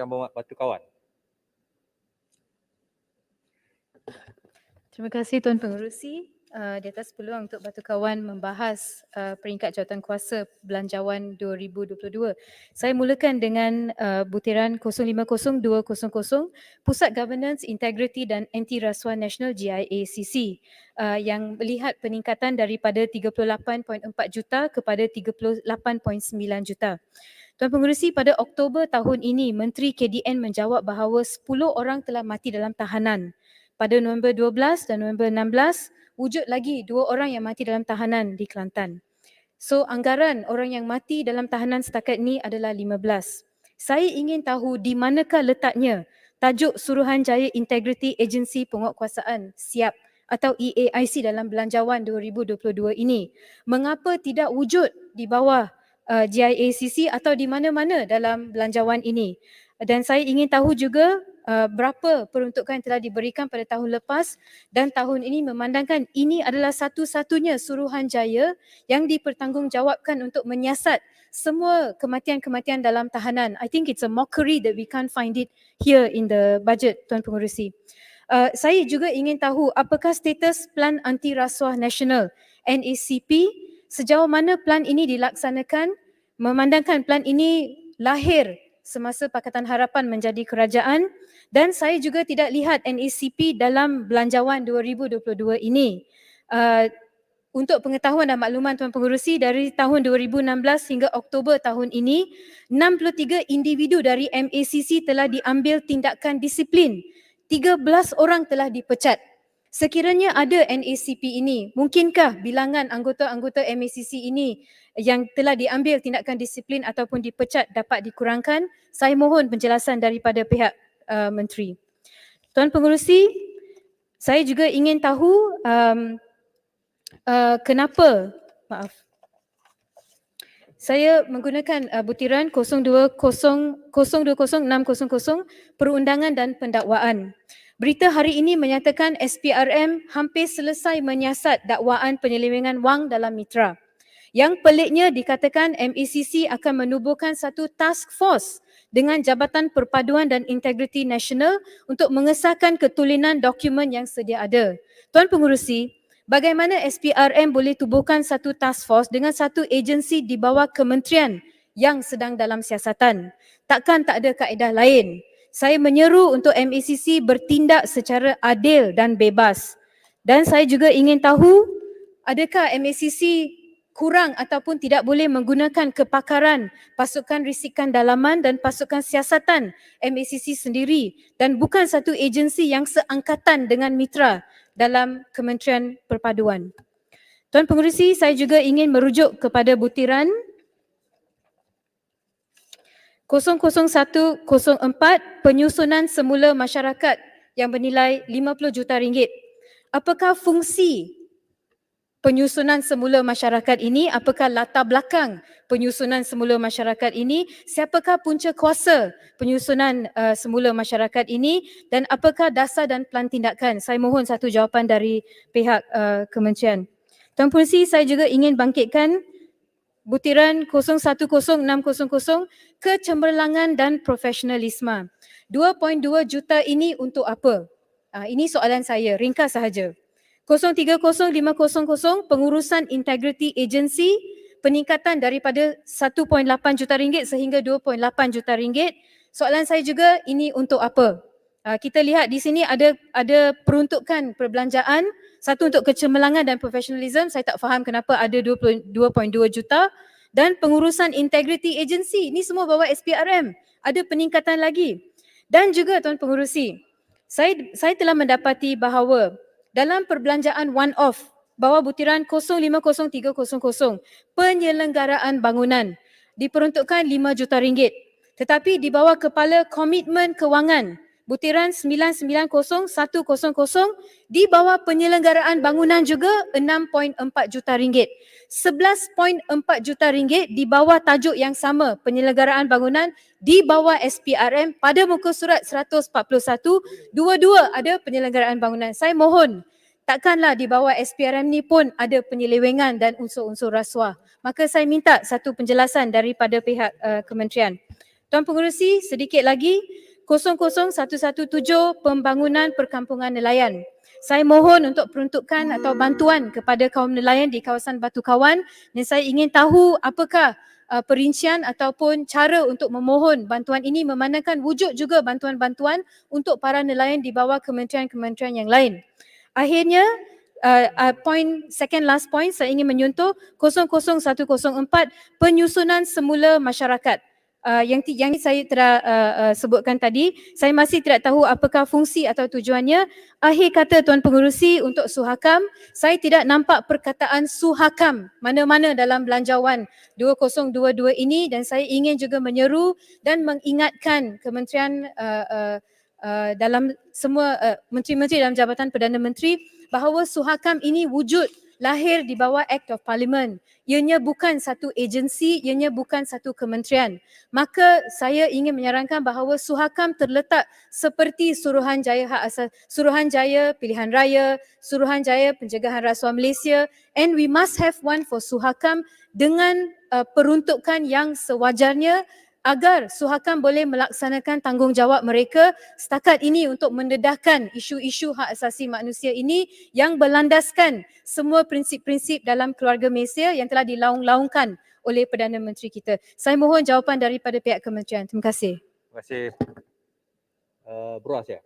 Muhammad Batu Kawan. Terima kasih Tuan Pengerusi di atas peluang untuk Batu Kawan membahas peringkat jawatankuasa Belanjawan 2022. Saya mulakan dengan butiran 050200 Pusat Governance, Integrity dan Anti-Rasuah Nasional GIACC yang melihat peningkatan daripada 38.4 juta kepada 38.9 juta. Tuan Pengerusi, pada Oktober tahun ini, Menteri KDN menjawab bahawa 10 orang telah mati dalam tahanan. Pada November 12 dan November 16, wujud lagi 2 orang yang mati dalam tahanan di Kelantan. So, anggaran orang yang mati dalam tahanan setakat ini adalah 15. Saya ingin tahu di manakah letaknya tajuk Suruhanjaya Integrity Agensi Penguatkuasaan SIAP atau EAIC dalam Belanjawan 2022 ini. Mengapa tidak wujud di bawah GIACC atau di mana-mana dalam belanjawan ini? Dan saya ingin tahu juga berapa peruntukan yang telah diberikan pada tahun lepas dan tahun ini, memandangkan ini adalah satu-satunya Suruhanjaya yang dipertanggungjawabkan untuk menyiasat semua kematian-kematian dalam tahanan. I think it's a mockery that we can't find it here in the budget, Tuan Pengerusi. Saya juga ingin tahu apakah status Plan Anti Rasuah Nasional NACP, sejauh mana plan ini dilaksanakan, memandangkan plan ini lahir semasa Pakatan Harapan menjadi kerajaan, dan saya juga tidak lihat NACP dalam Belanjawan 2022 ini. Untuk pengetahuan dan makluman Tuan Pengerusi, dari tahun 2016 hingga Oktober tahun ini, 63 individu dari MACC telah diambil tindakan disiplin. 13 orang telah dipecat. Sekiranya ada NACP ini, mungkinkah bilangan anggota-anggota MACC ini yang telah diambil tindakan disiplin ataupun dipecat dapat dikurangkan? Saya mohon penjelasan daripada pihak Menteri. Tuan Pengerusi, saya juga ingin tahu kenapa, saya menggunakan butiran 020600 Perundangan dan Pendakwaan. Berita hari ini menyatakan SPRM hampir selesai menyiasat dakwaan penyelewengan wang dalam mitra. Yang peliknya dikatakan MACC akan menubuhkan satu task force dengan Jabatan Perpaduan dan Integriti Nasional untuk mengesahkan ketulinan dokumen yang sedia ada. Tuan Pengerusi, bagaimana SPRM boleh tubuhkan satu task force dengan satu agensi di bawah kementerian yang sedang dalam siasatan? Takkan tak ada kaedah lain? Saya menyeru untuk MACC bertindak secara adil dan bebas. Dan saya juga ingin tahu, adakah MACC kurang ataupun tidak boleh menggunakan kepakaran pasukan risikan dalaman dan pasukan siasatan MACC sendiri dan bukan satu agensi yang seangkatan dengan mitra dalam Kementerian Perpaduan? Tuan Pengerusi, saya juga ingin merujuk kepada butiran 00104 penyusunan semula masyarakat yang bernilai 50 juta ringgit. Apakah fungsi penyusunan semula masyarakat ini? Apakah latar belakang penyusunan semula masyarakat ini? Siapakah punca kuasa penyusunan semula masyarakat ini? Dan apakah dasar dan pelan tindakan? Saya mohon satu jawapan dari pihak kementerian. Tuan Pengerusi, saya juga ingin bangkitkan butiran 010600 kecemerlangan dan profesionalisme. 2.2 juta ini untuk apa? Ini soalan saya, ringkas sahaja. 030500 pengurusan integriti agensi, peningkatan daripada 1.8 juta ringgit sehingga 2.8 juta ringgit. Soalan saya juga, ini untuk apa? Kita lihat di sini ada peruntukan perbelanjaan, satu untuk kecemerlangan dan profesionalism, saya tak faham kenapa ada 2.2 juta, dan pengurusan integriti agensi, ini semua bawah SPRM, ada peningkatan lagi. Dan juga Tuan Pengerusi, saya telah mendapati bahawa dalam perbelanjaan one-off, bawah butiran 050300, penyelenggaraan bangunan, diperuntukkan 5 juta ringgit. Tetapi di bawah kepala komitmen kewangan, butiran 990100, di bawah penyelenggaraan bangunan juga 6.4 juta ringgit. 11.4 juta ringgit di bawah tajuk yang sama, penyelenggaraan bangunan di bawah SPRM pada muka surat 141, dua-dua ada penyelenggaraan bangunan. Saya mohon, takkanlah di bawah SPRM ni pun ada penyelewengan dan unsur-unsur rasuah. Maka saya minta satu penjelasan daripada pihak kementerian. Tuan Pengerusi, sedikit lagi 00117 pembangunan perkampungan nelayan. Saya mohon untuk peruntukan atau bantuan kepada kaum nelayan di kawasan Batu Kawan dan saya ingin tahu apakah perincian ataupun cara untuk memohon bantuan ini memandangkan wujud juga bantuan-bantuan untuk para nelayan di bawah kementerian-kementerian yang lain. Akhirnya, second last point saya ingin menyentuh 00104 penyusunan semula masyarakat. Yang saya telah sebutkan tadi, saya masih tidak tahu apakah fungsi atau tujuannya. Akhir kata Tuan Pengerusi untuk Suhakam, saya tidak nampak perkataan Suhakam mana-mana dalam Belanjawan 2022 ini dan saya ingin juga menyeru dan mengingatkan kementerian dalam semua menteri-menteri dalam Jabatan Perdana Menteri bahawa Suhakam ini wujud lahir di bawah Act of Parliament. Ianya bukan satu agensi, ianya bukan satu kementerian. Maka saya ingin menyarankan bahawa Suhakam terletak seperti Suruhanjaya Hak Asas, Suruhanjaya Pilihan Raya, Suruhanjaya Pencegahan Rasuah Malaysia, and we must have one for Suhakam dengan peruntukan yang sewajarnya agar Suhakam boleh melaksanakan tanggungjawab mereka setakat ini untuk mendedahkan isu-isu hak asasi manusia ini yang berlandaskan semua prinsip-prinsip dalam keluarga Malaysia yang telah dilaung-laungkan oleh Perdana Menteri kita. Saya mohon jawapan daripada pihak kementerian. Terima kasih. Terima kasih. Bro Asia.